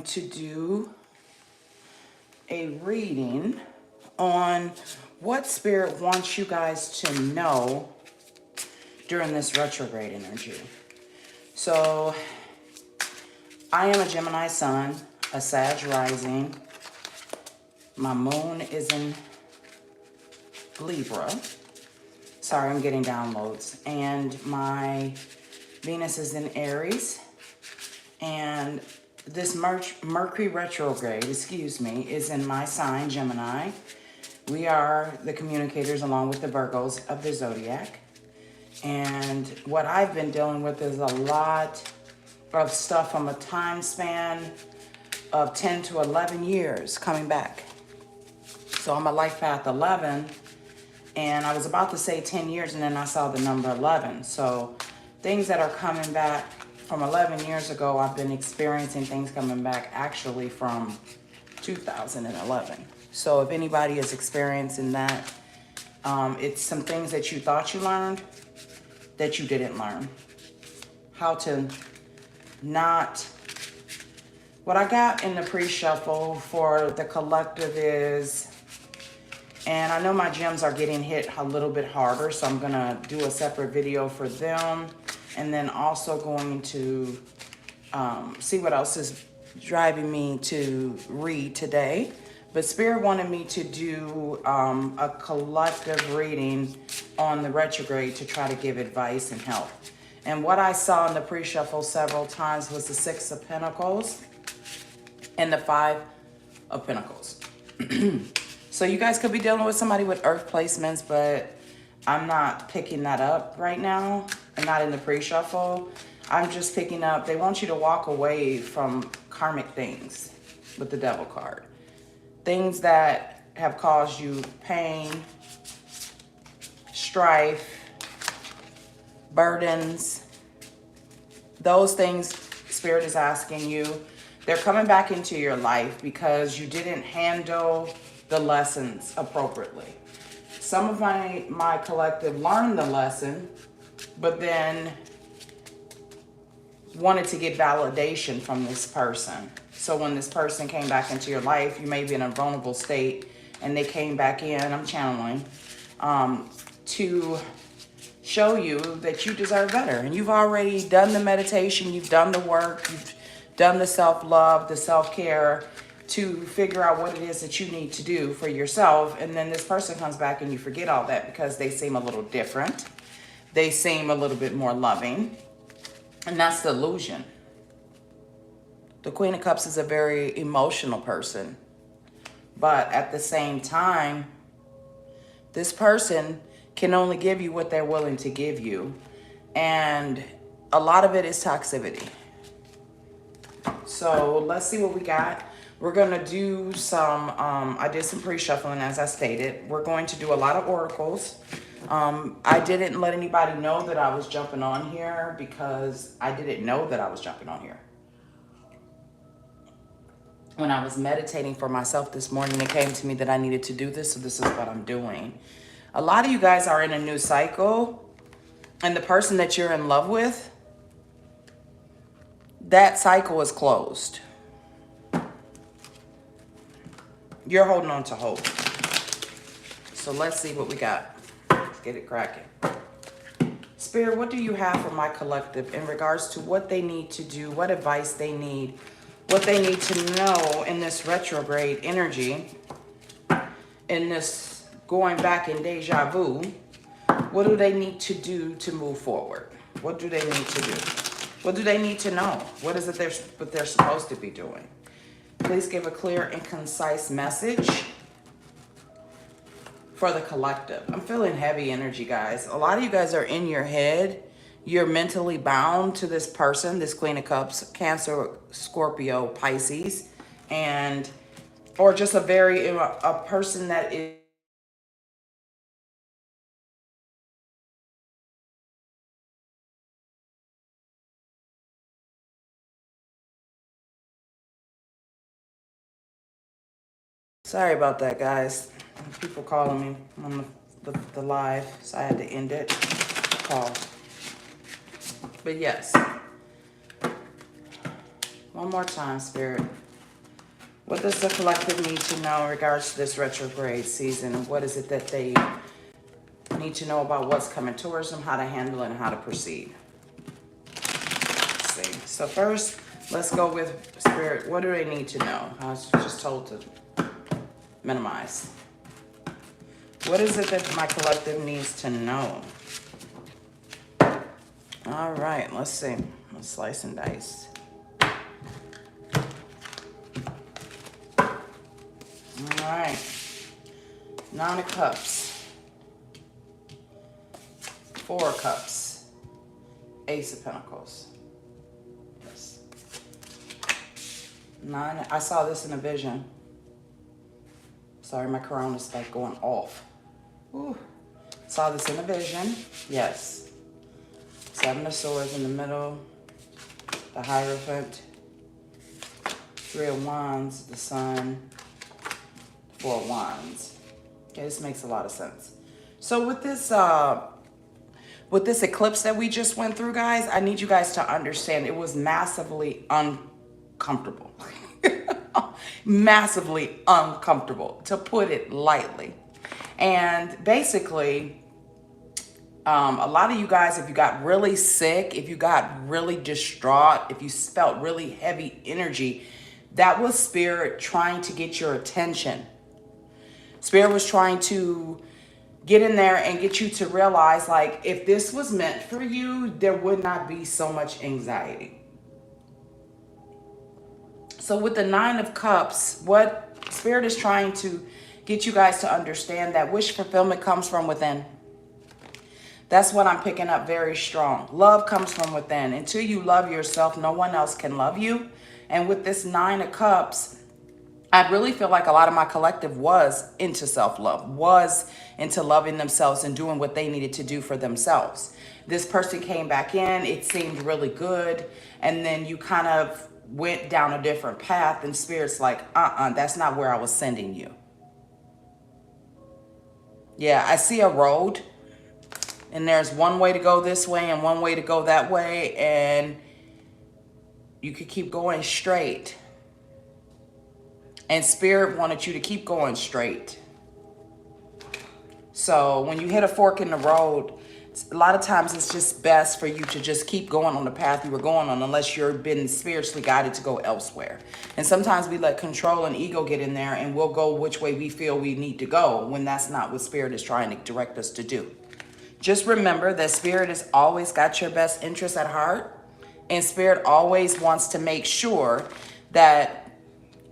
going to do a reading on what Spirit wants you guys to know during this retrograde energy. So, I am a Gemini sun, a Sag rising. My moon is in Libra. Sorry, I'm getting downloads. And my Venus is in Aries. And this Mercury retrograde, is in my sign, Gemini. We are the communicators along with the Virgos of the zodiac. And what I've been dealing with is a lot of stuff from a time span of 10 to 11 years coming back. So I'm a life path 11, and I was about to say 10 years, and then I saw the number 11. So things that are coming back from 11 years ago, I've been experiencing things coming back actually from 2011. So if anybody is experiencing that, it's some things that you thought you learned that you didn't learn. How to not... What I got in the pre-shuffle for the collective is... And I know my gems are getting hit a little bit harder, so I'm going to do a separate video for them. And then also going to see what else is driving me to read today. But Spirit wanted me to do a collective reading on the retrograde to try to give advice and help. And what I saw in the pre-shuffle several times was the Six of Pentacles and the Five of Pentacles. So you guys could be dealing with somebody with earth placements, but I'm not picking that up right now. I'm not in the pre-shuffle. I'm just picking up, they want you to walk away from karmic things with the Devil card. Things that have caused you pain, strife, burdens. Those things Spirit is asking you. They're coming back into your life because you didn't handle the lessons appropriately. Some of my collective learned the lesson, but then wanted to get validation from this person. So when this person came back into your life, you may be in a vulnerable state, and they came back in, I'm channeling, to show you that you deserve better. And you've already done the meditation, you've done the work, you've done the self-love, the self-care, to figure out what it is that you need to do for yourself. And then this person comes back and you forget all that because they seem a little different. They seem a little bit more loving. And that's the illusion. The Queen of Cups is a very emotional person. But at the same time, this person can only give you what they're willing to give you. And a lot of it is toxicity. So let's see what we got. We're going to do some, I did some pre-shuffling as I stated. We're going to do a lot of oracles. I didn't let anybody know that I was jumping on here because I didn't know that I was jumping on here. When I was meditating for myself this morning, it came to me that I needed to do this, so this is what I'm doing. A lot of you guys are in a new cycle, and the person that you're in love with, that cycle is closed. You're holding on to hope. So let's see what we got. Let's get it cracking. Spirit, what do you have for my collective in regards to what they need to do, what advice they need, what they need to know in this retrograde energy, in this going back in deja vu? What do they need to do to move forward? What do they need to do? What do they need to know? What is it what they're supposed to be doing? Please give a clear and concise message for the collective. I'm feeling heavy energy, guys. A lot of you guys are in your head. You're mentally bound to this person, this Queen of Cups, Cancer, Scorpio, Pisces, or just a person that is sorry about that, guys. People calling me on the live, so I had to end it. Call. But yes. One more time, Spirit. What does the collective need to know in regards to this retrograde season? What is it that they need to know about what's coming towards them, how to handle it, and how to proceed? Let's see. So first, let's go with Spirit. What do they need to know? I was just told to minimize. What is it that my collective needs to know? All right, let's see. Let's slice and dice. All right. 9 of Cups. 4 of Cups. Ace of Pentacles. Yes. 9. I saw this in a vision. Sorry, my corona's like going off. Ooh. Saw this in a vision. Yes. 7 of Swords in the middle. The Hierophant. 3 of Wands. The Sun. 4 of Wands. Okay, this makes a lot of sense. So with this eclipse that we just went through, guys, I need you guys to understand it was massively uncomfortable. Massively uncomfortable, to put it lightly. And basically, a lot of you guys, if you got really sick, if you got really distraught, if you felt really heavy energy, that was Spirit trying to get your attention. Spirit was trying to get in there and get you to realize, like, if this was meant for you, there would not be so much anxiety. So with the 9 of Cups, what Spirit is trying to get you guys to understand, that wish fulfillment comes from within. That's what I'm picking up very strong. Love comes from within. Until you love yourself, no one else can love you. And with this 9 of Cups, I really feel like a lot of my collective was into self-love, was into loving themselves and doing what they needed to do for themselves. This person came back in, it seemed really good, and then you kind of went down a different path, and Spirit's like, that's not where I was sending you. Yeah, I see a road, and there's one way to go this way and one way to go that way, and you could keep going straight. And Spirit wanted you to keep going straight. So when you hit a fork in the road, a lot of times it's just best for you to just keep going on the path you were going on, unless you're been spiritually guided to go elsewhere. And sometimes we let control and ego get in there, and we'll go which way we feel we need to go, when that's not what Spirit is trying to direct us to do. Just remember that Spirit has always got your best interest at heart, and Spirit always wants to make sure that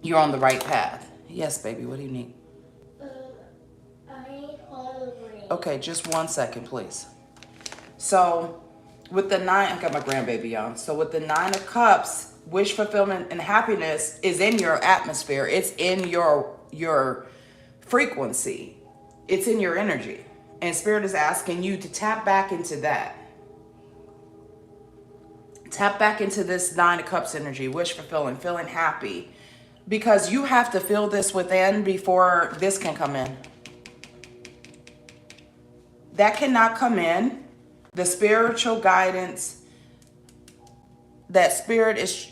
you're on the right path. Yes, baby, what do you need? I'm hungry. Okay, just 1 second, please. So with the 9, I got my grandbaby on. So with the 9 of Cups, wish fulfillment and happiness is in your atmosphere. It's in your frequency. It's in your energy. And Spirit is asking you to tap back into that. Tap back into this 9 of Cups energy, wish fulfilling, feeling happy. Because you have to feel this within before this can come in. That cannot come in. The spiritual guidance that Spirit is,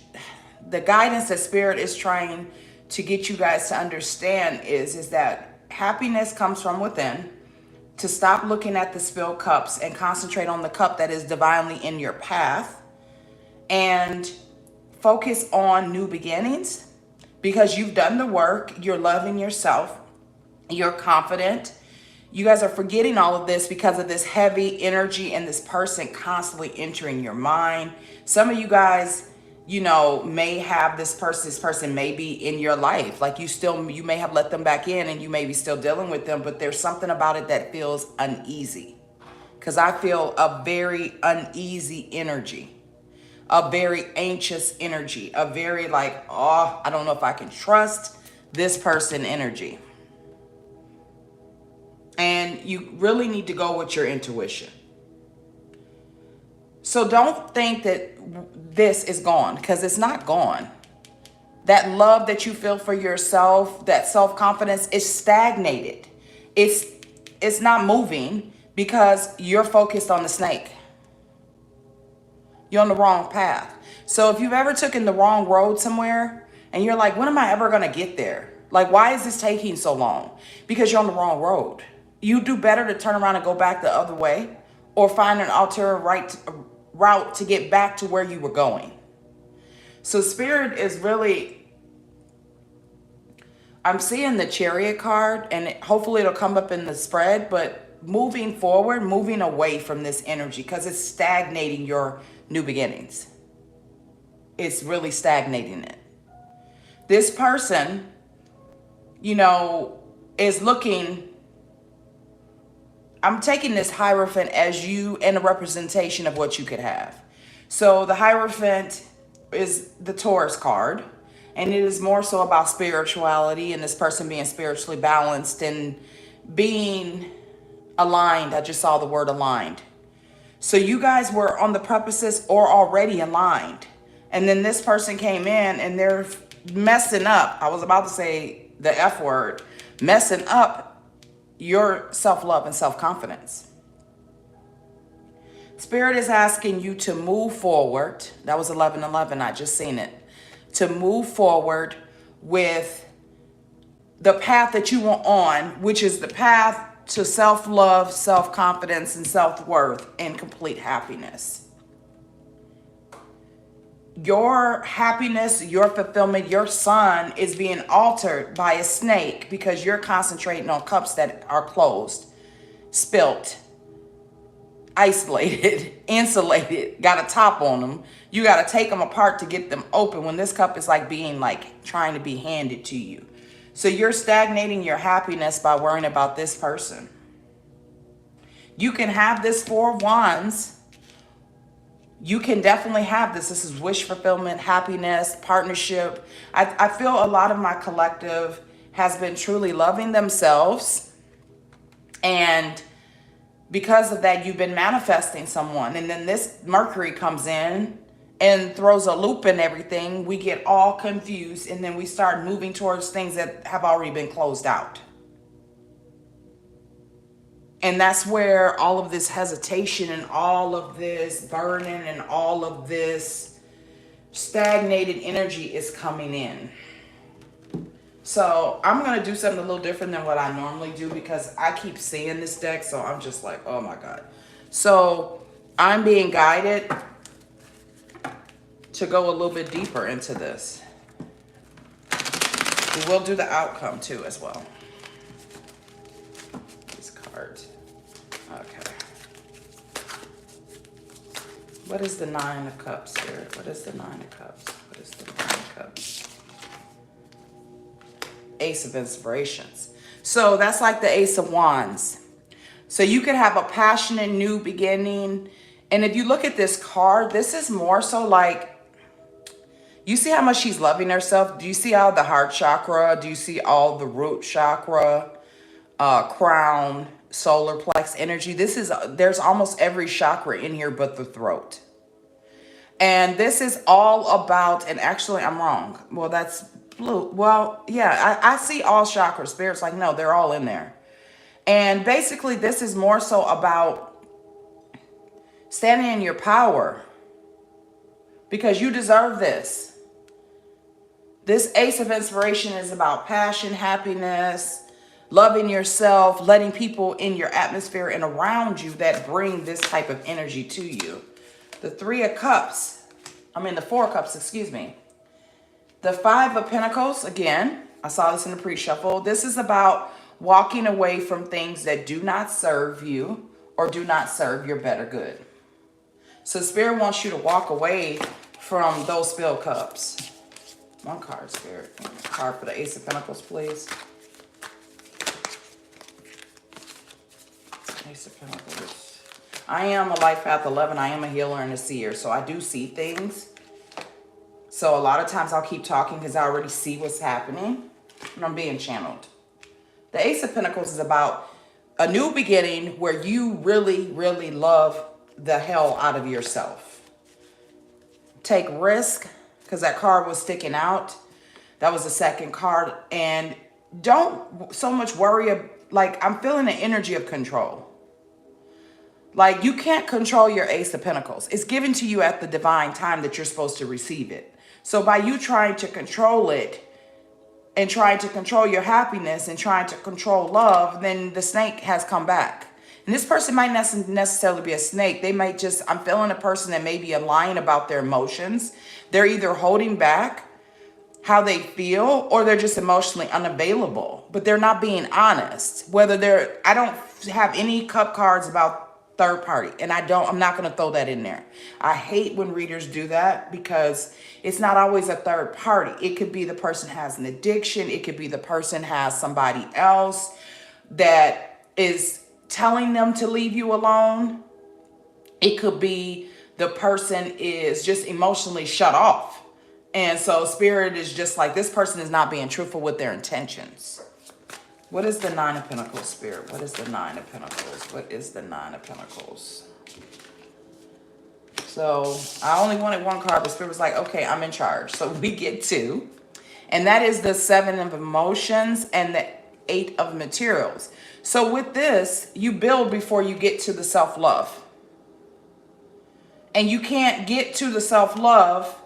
the guidance that Spirit is trying to get you guys to understand is that happiness comes from within. To stop looking at the spilled cups and concentrate on the cup that is divinely in your path. And focus on new beginnings. Because you've done the work, you're loving yourself, you're confident. You guys are forgetting all of this because of this heavy energy and this person constantly entering your mind. Some of you guys, you know, may have this person may be in your life. Like you may have let them back in and you may be still dealing with them, but there's something about it that feels uneasy. Because I feel a very uneasy energy. A very anxious energy, a very like, oh, I don't know if I can trust this person energy. And you really need to go with your intuition. So don't think that this is gone, because it's not gone. That love that you feel for yourself, that self-confidence is stagnated. It's not moving because you're focused on the snake. You're on the wrong path. So if you've ever taken the wrong road somewhere And you're like, when am I ever going to get there? Like, why is this taking so long? Because you're on the wrong road. You do better to turn around and go back the other way, or find an alternate route to get back to where you were going. So Spirit is really, I'm seeing the Chariot card, and hopefully it'll come up in the spread, but moving forward, moving away from this energy, because it's stagnating your new beginnings. It's really stagnating it. This person, you know, is looking, I'm taking this Hierophant as you and a representation of what you could have. So the Hierophant is the Taurus card, and it is more so about spirituality and this person being spiritually balanced and being aligned. I just saw the word aligned. So you guys were on the precipice or already aligned. And then this person came in and they're messing up. I was about to say the F word, messing up your self-love and self-confidence. Spirit is asking you to move forward. That was 11:11. I just seen it. To move forward with the path that you were on, which is the path to self-love, self-confidence, and self-worth and complete happiness. Your happiness, your fulfillment, your sun is being altered by a snake because you're concentrating on cups that are closed, spilt, isolated, insulated, got a top on them. You got to take them apart to get them open when this cup is like being like trying to be handed to you. So you're stagnating your happiness by worrying about this person. You can have this Four of Wands. You can definitely have this. This is wish fulfillment, happiness, partnership. I feel a lot of my collective has been truly loving themselves. And because of that, you've been manifesting someone. And then this Mercury comes in and throws a loop in everything. We get all confused. And then we start moving towards things that have already been closed out. And that's where all of this hesitation and all of this burning and all of this stagnated energy is coming in. So I'm going to do something a little different than what I normally do because I keep seeing this deck. So I'm just like, oh my God. So I'm being guided to go a little bit deeper into this. We will do the outcome too as well. These cards. Okay. What is the Nine of Cups here? What is the Nine of Cups? What is the Nine of Cups? Ace of Inspirations. So that's like the Ace of Wands. So you could have a passionate new beginning. And if you look at this card, this is more so like, you see how much she's loving herself? Do you see all the heart chakra? Do you see all the root chakra, crown, solar plex energy? There's almost every chakra in here but the throat. And this is all about, and actually I'm wrong. Well, that's blue. Well, yeah, I see all chakras. Spirit's like, no, they're all in there. And basically this is more so about standing in your power because you deserve this. This Ace of Inspiration is about passion, happiness, loving yourself, letting people in your atmosphere and around you that bring this type of energy to you. The Four of Cups, excuse me. The Five of Pentacles, again, I saw this in the pre-shuffle. This is about walking away from things that do not serve you or do not serve your better good. So Spirit wants you to walk away from those spilled cups. One card, Spirit. One card for the Ace of Pentacles, please. Ace of Pentacles. I am a Life Path 11. I am a healer and a seer. So I do see things. So a lot of times I'll keep talking because I already see what's happening. And I'm being channeled. The Ace of Pentacles is about a new beginning where you really, really love the hell out of yourself. Take risk. Because that card was sticking out. That was the second card. And don't so much worry. Like, I'm feeling the energy of control. Like, you can't control your Ace of Pentacles. It's given to you at the divine time that you're supposed to receive it. So by you trying to control it and trying to control your happiness and trying to control love, then the snake has come back. And this person might not necessarily be a snake. They might just, I'm feeling a person that may be lying about their emotions. They're either holding back how they feel, or they're just emotionally unavailable, but they're not being honest. I don't have any cup cards about third party, and I'm not going to throw that in there. I hate when readers do that because it's not always a third party. It could be the person has an addiction. It could be the person has somebody else that is telling them to leave you alone. It could be the person is just emotionally shut off. And so Spirit is just like, this person is not being truthful with their intentions. What is the Nine of Pentacles, Spirit? What is the Nine of Pentacles? What is the Nine of Pentacles? So I only wanted one card, but Spirit was like, okay, I'm in charge. So we get two. And that is the Seven of Emotions and the Eight of Materials. So with this, you build before you get to the self-love. And you can't get to the self-love,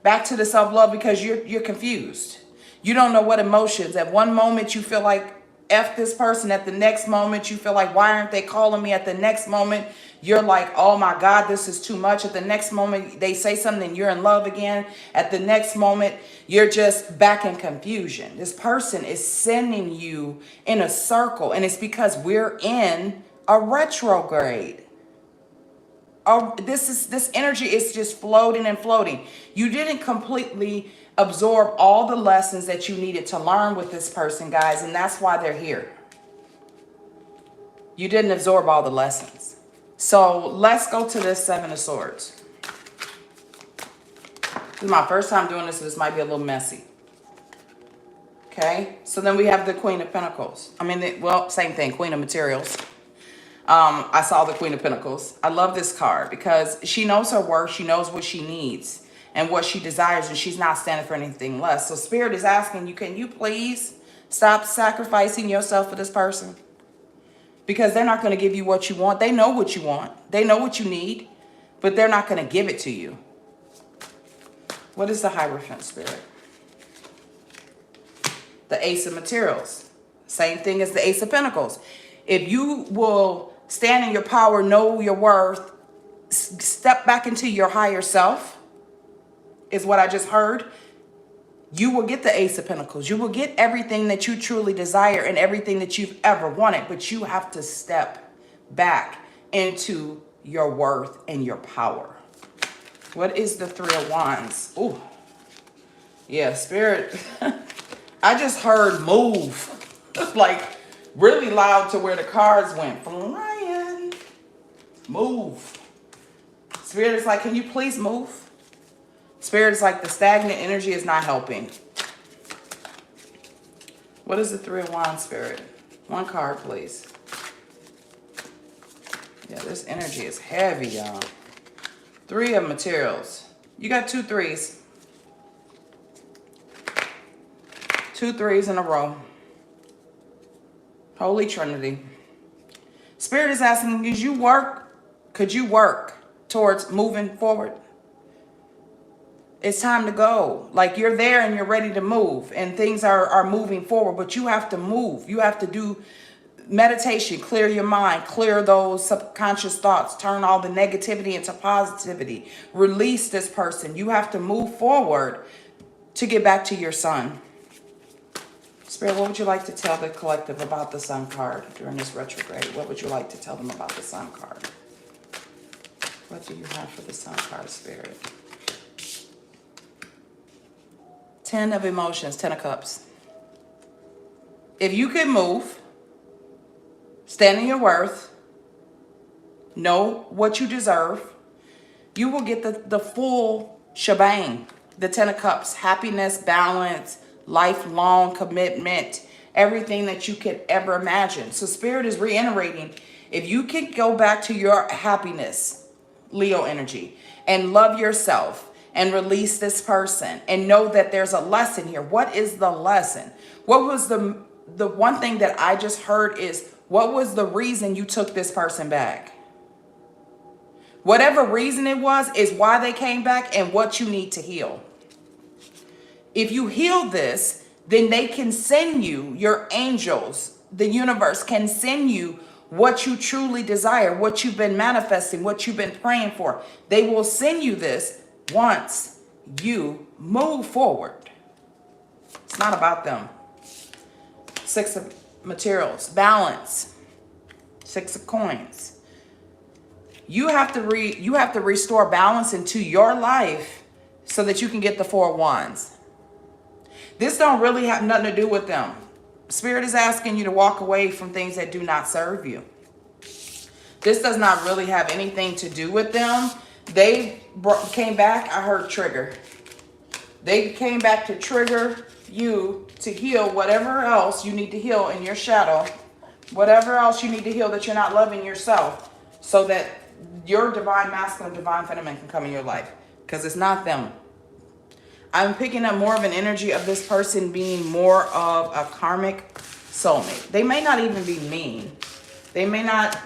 back to the self-love, because you're confused. You don't know what emotions. At one moment you feel like F this person. At the next moment you feel like, why aren't they calling me? At the next moment you're like, oh my God, this is too much. At the next moment they say something and you're in love again. At the next moment you're just back in confusion. This person is sending you in a circle, and it's because we're in a retrograde. Oh, this energy is just floating and floating. You didn't completely absorb all the lessons that you needed to learn with this person, guys, and that's why they're here. You didn't absorb all the lessons. So let's go to this Seven of Swords. This is my first time doing this, so this might be a little messy. Okay, so then we have the Queen of Pentacles. Well, same thing, Queen of Materials. I saw the Queen of Pentacles. I love this card because she knows her worth. She knows what she needs and what she desires, and she's not standing for anything less. So Spirit is asking you, can you please stop sacrificing yourself for this person? Because they're not going to give you what you want. They know what you want. They know what you need, but they're not going to give it to you. What is the Hierophant, Spirit? The Ace of Materials. Same thing as the Ace of Pentacles. If you will stand in your power, know your worth, step back into your higher self, is what I just heard, you will get the Ace of Pentacles. You will get everything that you truly desire and everything that you've ever wanted, but you have to step back into your worth and your power. What is the Three of Wands? Ooh, yeah, Spirit. I just heard move. Like really loud to where the cards went flying. Move. Spirit is like, can you please move? Spirit is like, the stagnant energy is not helping. What is the Three of Wands, Spirit? One card, please. Yeah, this energy is heavy, y'all. Three of Materials. You got two threes. Two threes in a row. Holy Trinity. Spirit is asking, could you work towards moving forward? It's time to go. Like, you're there and you're ready to move and things are moving forward, but you have to move. You have to do meditation, clear your mind, clear those subconscious thoughts, turn all the negativity into positivity, release this person. You have to move forward to get back to your sun. Spirit, what would you like to tell the collective about the Sun card during this retrograde? What would you like to tell them about the Sun card? What do you have for the Sun card, Spirit? Ten of Emotions, Ten of Cups. If you can move, stand in your worth, know what you deserve, you will get the full shebang. The Ten of Cups, happiness, balance, lifelong commitment, everything that you could ever imagine. So Spirit is reiterating, if you can go back to your happiness, Leo energy, and love yourself and release this person and know that there's a lesson here. What is the lesson? What was the one thing that I just heard is, what was the reason you took this person back? Whatever reason it was is why they came back and what you need to heal. If you heal this, then they can send you, your angels, the universe can send you what you truly desire, what you've been manifesting, what you've been praying for. They will send you this once you move forward. It's not about them. Six of materials, balance, six of coins. You have to restore balance into your life so that you can get the four of wands. This don't really have nothing to do with them. Spirit is asking you to walk away from things that do not serve you. This does not really have anything to do with them. They came back, I heard trigger. They came back to trigger you to heal whatever else you need to heal in your shadow. Whatever else you need to heal that you're not loving yourself, so that your divine masculine, divine feminine can come in your life. Because it's not them. I'm picking up more of an energy of this person being more of a karmic soulmate. They may not even be mean. They may not,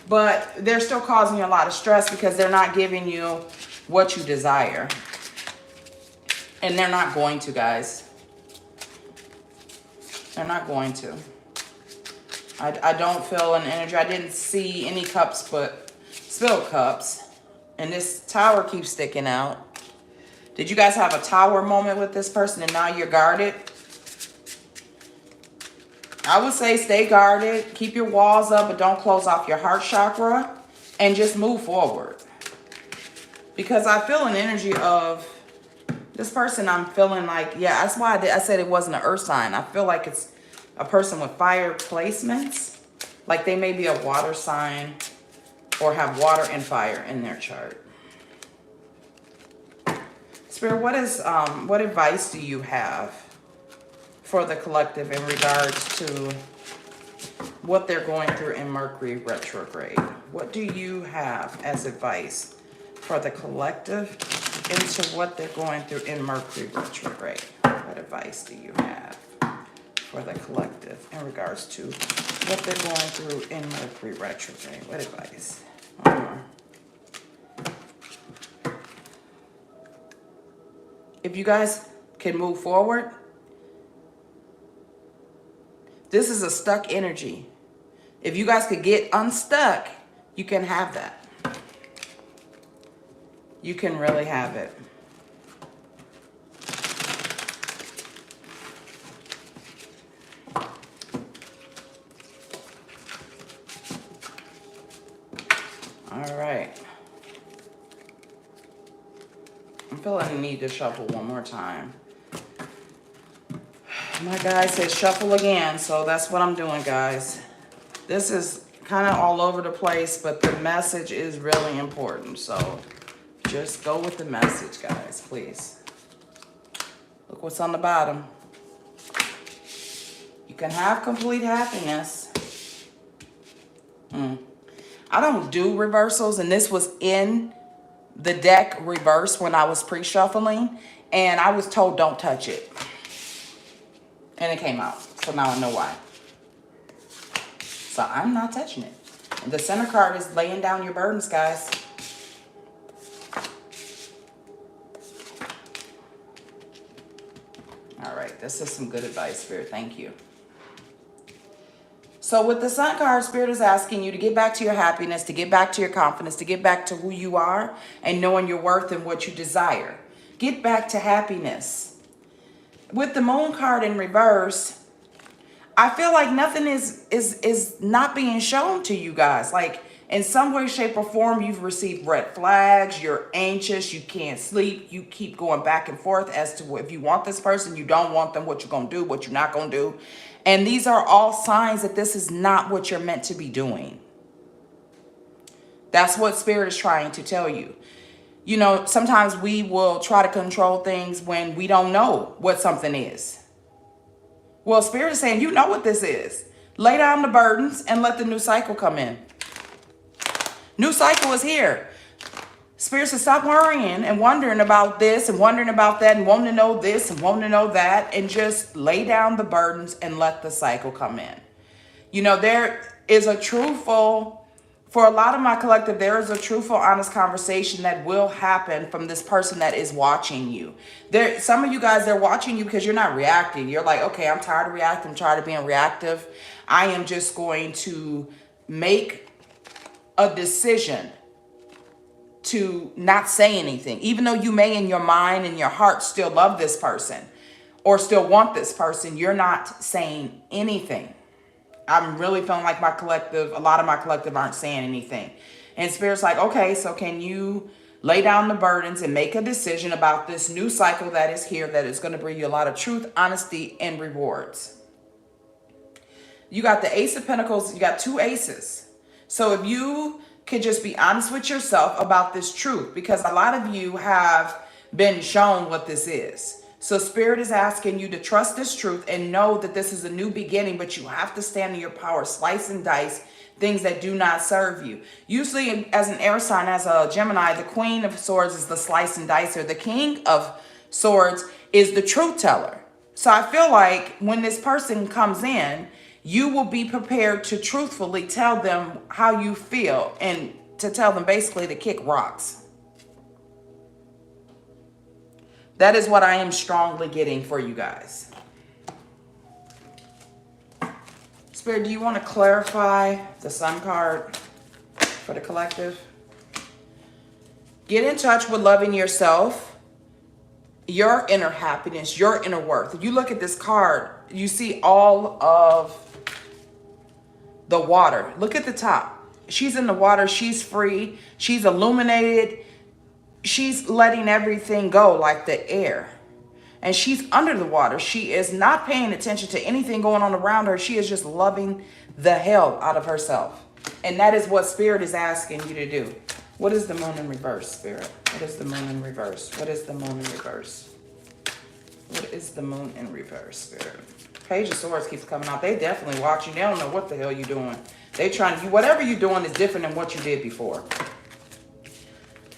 but they're still causing you a lot of stress because they're not giving you what you desire. And they're not going to, guys. They're not going to. I don't feel an energy. I didn't see any cups but spilled cups. And this tower keeps sticking out. Did you guys have a tower moment with this person and now you're guarded? I would say stay guarded. Keep your walls up, but don't close off your heart chakra. And just move forward. Because I feel an energy of this person. I'm feeling like, yeah, that's why I said it wasn't an earth sign. I feel like it's a person with fire placements. Like they may be a water sign or have water and fire in their chart. Spirit, what advice do you have for the collective in regards to what they're going through in Mercury retrograde? What do you have as advice for the collective into what they're going through in Mercury retrograde? What advice do you have for the collective in regards to what they're going through in Mercury retrograde? What advice? One more. If you guys can move forward, this is a stuck energy. If you guys could get unstuck, you can have that. You can really have it. All right. I'm feeling the need to shuffle one more time. My guy says shuffle again, so that's what I'm doing, guys. This is kind of all over the place, but the message is really important. So just go with the message, guys, please. Look what's on the bottom. You can have complete happiness. I don't do reversals, and this was in the deck reverse when I was pre-shuffling, and I was told don't touch it. And it came out, so now I know why. So I'm not touching it. And the center card is laying down your burdens, guys. All right, this is some good advice, Spirit. Thank you. So with the Sun card, Spirit is asking you to get back to your happiness, to get back to your confidence, to get back to who you are and knowing your worth and what you desire. Get back to happiness. With the Moon card in reverse, I feel like nothing is not being shown to you guys. Like in some way, shape, or form, you've received red flags. You're anxious. You can't sleep. You keep going back and forth as to if you want this person, you don't want them, what you're going to do, what you're not going to do. And these are all signs that this is not what you're meant to be doing. That's what Spirit is trying to tell you. You know, sometimes we will try to control things when we don't know what something is. Well, Spirit is saying, you know what this is. Lay down the burdens and let the new cycle come in. New cycle is here. Spirit says, stop worrying and wondering about this and wondering about that and wanting to know this and wanting to know that, and just lay down the burdens and let the cycle come in. You know, there is a truthful For a lot of my collective, there is a truthful, honest conversation that will happen from this person that is watching you. Some of you guys, they're watching you because you're not reacting. You're like, okay, I'm tired of reacting. I'm tired of being reactive. I am just going to make a decision to not say anything. Even though you may in your mind and your heart still love this person or still want this person, you're not saying anything. I'm really feeling like my collective, a lot of my collective aren't saying anything. And Spirit's like, okay, so can you lay down the burdens and make a decision about this new cycle that is here, that is going to bring you a lot of truth, honesty, and rewards. You got the Ace of Pentacles. You got 2 aces. So if you could just be honest with yourself about this truth, because a lot of you have been shown what this is. So Spirit is asking you to trust this truth and know that this is a new beginning, but you have to stand in your power, slice and dice things that do not serve you. Usually as an air sign, as a Gemini, the Queen of Swords is the slice and dicer. The King of Swords is the truth teller. So I feel like when this person comes in, you will be prepared to truthfully tell them how you feel and to tell them basically to kick rocks. That is what I am strongly getting for you guys. Spirit, do you want to clarify the Sun card for the collective? Get in touch with loving yourself, your inner happiness, your inner worth. If you look at this card, you see all of the water. Look at the top. She's in the water. She's free. She's illuminated. She's letting everything go like the air. And she's under the water. She is not paying attention to anything going on around her. She is just loving the hell out of herself. And that is what Spirit is asking you to do. What is the Moon in reverse, Spirit? What is the Moon in reverse? What is the Moon in reverse? What is the Moon in reverse, Spirit? Page of Swords keeps coming out. They definitely watching. They don't know what the hell you're doing. They trying to, whatever you're doing is different than what you did before.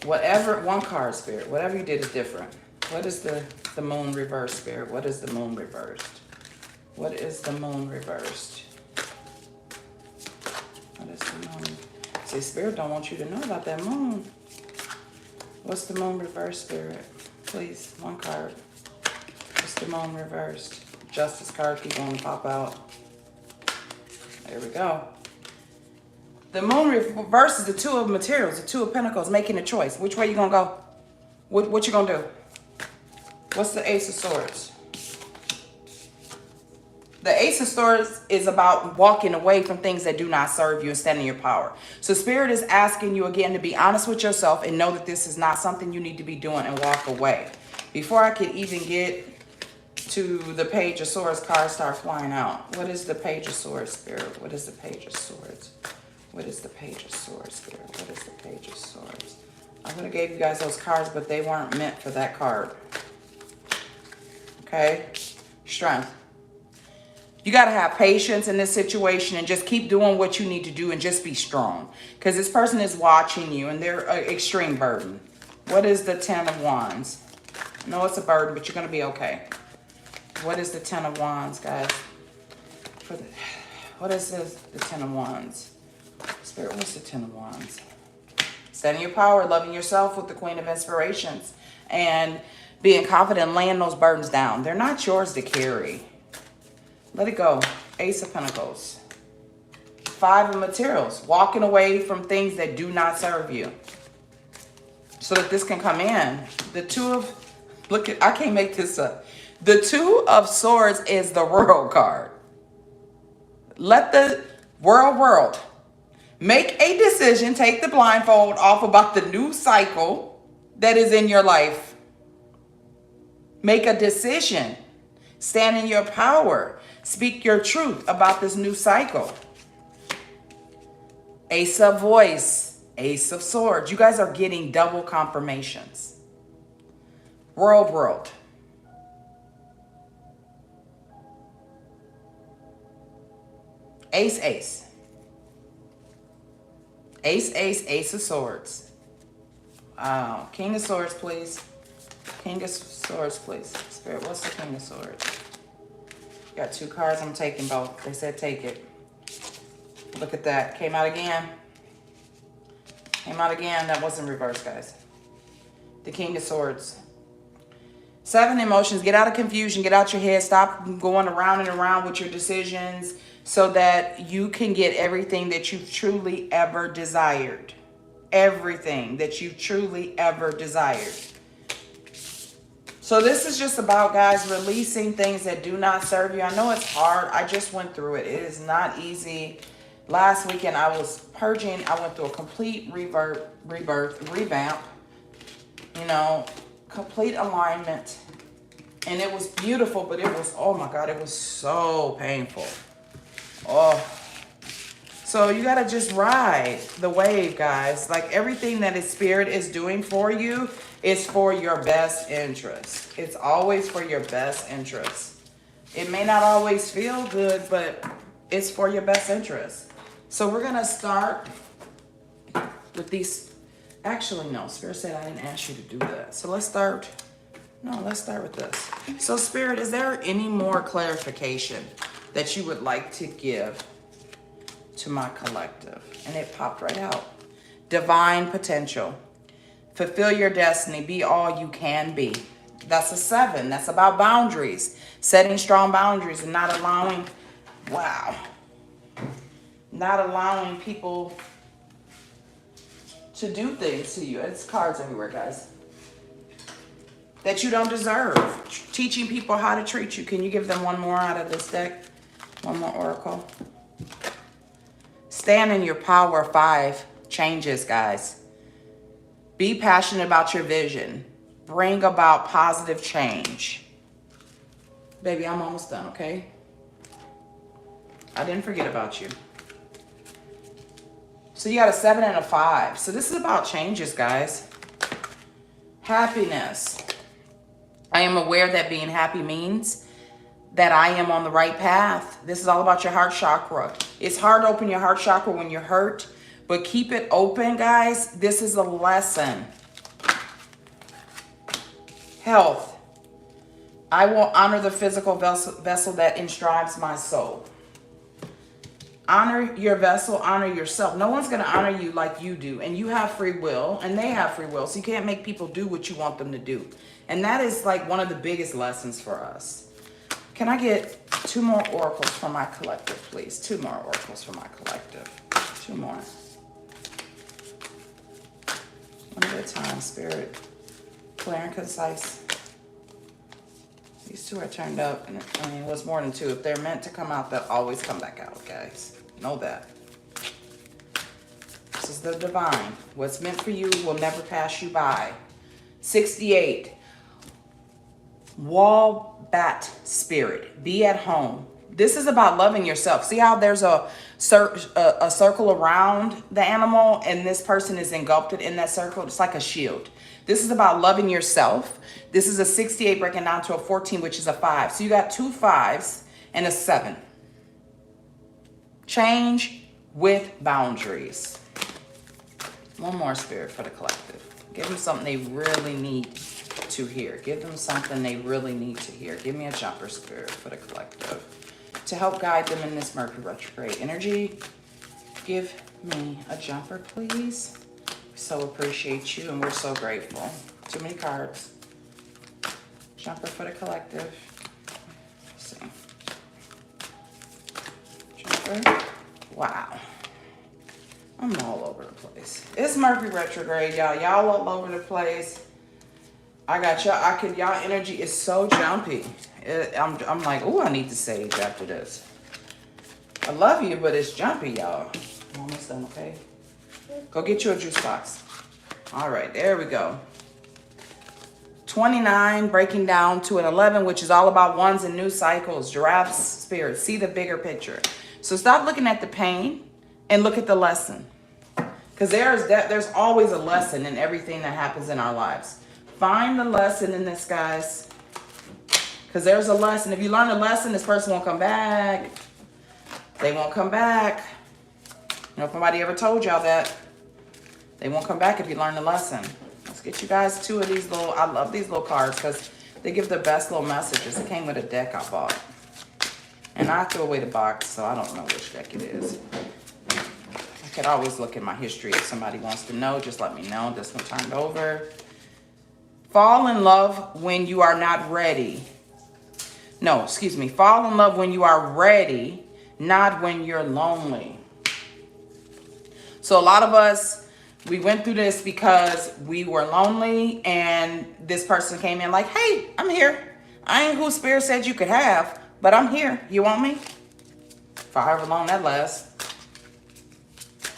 Whatever, one card, Spirit. Whatever you did is different. What is the Moon reversed, Spirit? What is the Moon reversed? What is the Moon reversed? What is the Moon? See, Spirit don't want you to know about that Moon. What's the Moon reversed, Spirit? Please, one card. What's the Moon reversed? Justice card keep on to pop out. There we go. The Moon reverse is the 2 of materials, the 2 of Pentacles, making a choice. Which way you gonna go? What you gonna do? What's the Ace of Swords? The Ace of Swords is about walking away from things that do not serve you and standing in your power. So Spirit is asking you again to be honest with yourself and know that this is not something you need to be doing and walk away. Before I could even get to the Page of Swords, cards start flying out. What is the Page of Swords, Spirit? What is the Page of Swords? What is the Page of Swords, Spirit? What is the Page of Swords? I would have gave you guys those cards, but they weren't meant for that card. Okay? Strength. You got to have patience in this situation and just keep doing what you need to do and just be strong. Because this person is watching you and they're an extreme burden. What is the 10 of Wands? I know it's a burden, but you're going to be okay. What is the 10 of Wands, guys? What is this? The 10 of Wands. Spirit, what's the 10 of Wands? Standing your power, loving yourself with the Queen of Inspirations. And being confident, laying those burdens down. They're not yours to carry. Let it go. Ace of Pentacles. 5 of Materials. Walking away from things that do not serve you. So that this can come in. The 2 of... Look at... I can't make this up. The 2 of Swords is the World card. Let the world make a decision. Take the blindfold off about the new cycle that is in your life. Make a decision. Stand in your power. Speak your truth about this new cycle. Ace of Voice. Ace of Swords. You guys are getting double confirmations. World. Ace. Ace of Swords. Wow. King of Swords, please. King of Swords, please. Spirit, what's the King of Swords? Got 2 cards. I'm taking both. They said take it. Look at that. Came out again. Came out again. That wasn't reverse, guys. The King of Swords. 7 emotions. Get out of confusion. Get out your head. Stop going around and around with your decisions so that you can get everything that you've truly ever desired. Everything that you've truly ever desired. So this is just about, guys, releasing things that do not serve you. I know it's hard. I just went through it. It is not easy. Last weekend I was purging. I went through a complete rebirth, revamp. You know, complete alignment. And it was beautiful, but it was, oh my God, it was so painful. Oh. So you got to just ride the wave, guys. Like everything that is Spirit is doing for you is for your best interest. It's always for your best interest. It may not always feel good, but it's for your best interest. So we're going to start with these. Actually, no. Spirit said I didn't ask you to do that. So let's start. No, let's start with this. So Spirit, is there any more clarification that you would like to give to my collective? And it popped right out. Divine potential. Fulfill your destiny. Be all you can be. That's a 7. That's about boundaries. Setting strong boundaries and not allowing, wow, not allowing people to do things to you. It's cards everywhere, guys, that you don't deserve. Teaching people how to treat you. Can you give them one more out of this deck? One more oracle. Stand in your power. 5 changes, guys. Be passionate about your vision. Bring about positive change. Baby, I'm almost done, okay? I didn't forget about you. So you got a 7 and a 5. So this is about changes, guys. Happiness. I am aware that being happy means that I am on the right path. This is all about your heart chakra. It's hard to open your heart chakra when you're hurt, but keep it open, guys. This is a lesson. Health. I will honor the physical vessel that enshrines my soul. Honor your vessel, honor yourself. No one's going to honor you like you do. And you have free will, and they have free will. So you can't make people do what you want them to do. And that is like one of the biggest lessons for us. Can I get 2 more oracles for my collective, please? 2 more oracles for my collective. 2 more. One at a time, Spirit. Clear and concise. These 2 are turned up, and I mean, it was more than 2. If they're meant to come out, they'll always come back out, guys. Know that. This is the divine. What's meant for you will never pass you by. 68. Wombat spirit. Be at home. This is about loving yourself. See how there's a circle around the animal, and this person is engulfed in that circle? It's like a shield. This is about loving yourself. This is a 68 breaking down to a 14, which is a 5. So you got 2 5s and a 7. Change with boundaries. One more, Spirit, for the collective. Give them something they really need to hear. Give them something they really need to hear. Give me a jumper, Spirit, for the collective, to help guide them in this Mercury retrograde energy. Give me a jumper, please. We so appreciate you, and we're so grateful. Too many cards. Jumper for the collective. Let's see. Jumper. Wow. I'm all over the place. It's Mercury retrograde, y'all. Y'all all over the place. I got y'all. Y'all energy is so jumpy. I'm like, oh, I need to sage after this. I love you, but it's jumpy, y'all. I'm almost done, okay? Go get you a juice box. All right, there we go. 29 breaking down to an 11, which is all about ones and new cycles. Giraffe's spirit. See the bigger picture. So stop looking at the pain and look at the lesson. Because there's always a lesson in everything that happens in our lives. Find the lesson in this, guys. Because there's a lesson. If you learn a lesson, this person won't come back. They won't come back. You know, if somebody ever told y'all that, they won't come back if you learn the lesson. Let's get you guys 2 of these little, I love these little cards because they give the best little messages. It came with a deck I bought. And I threw away the box, so I don't know which deck it is. I Could always look at my history if somebody wants to know. Just let me know. This one turned over. Fall in love when you are not ready. No, excuse me. Fall in love when you are ready, not when you're lonely. So a lot of us, we went through this because we were lonely and this person came in like, hey, I'm here. I ain't who Spirit said you could have, but I'm here. You want me? For however long that lasts.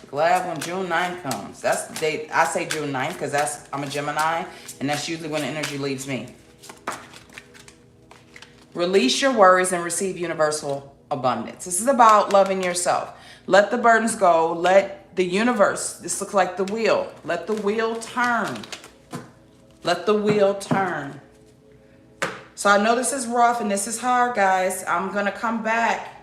Glad when June 9th comes. That's the date. I say June 9th because I'm a Gemini, and that's usually when the energy leaves me. Release your worries and receive universal abundance. This is about loving yourself. Let the burdens go. Let the universe, this looks like the wheel. Let the wheel turn. Let the wheel turn. So I know this is rough and this is hard, guys. I'm going to come back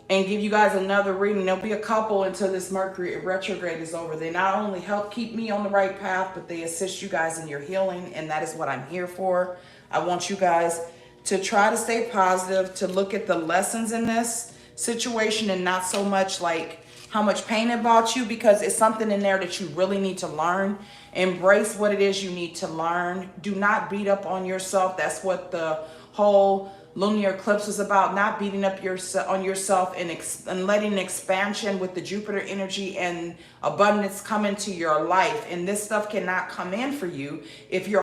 and give you guys another reading. There'll be a couple until this Mercury retrograde is over. They not only help keep me on the right path, but they assist you guys in your healing, and that is what I'm here for. I want you guys to try to stay positive, to look at the lessons in this situation and not so much like how much pain it brought you, because it's something in there that you really need to learn. Embrace what it is you need to learn. Do not beat up on yourself. That's what the whole lunar eclipse is about, not beating up on yourself and letting expansion with the Jupiter energy and abundance come into your life. And this stuff cannot come in for you if you're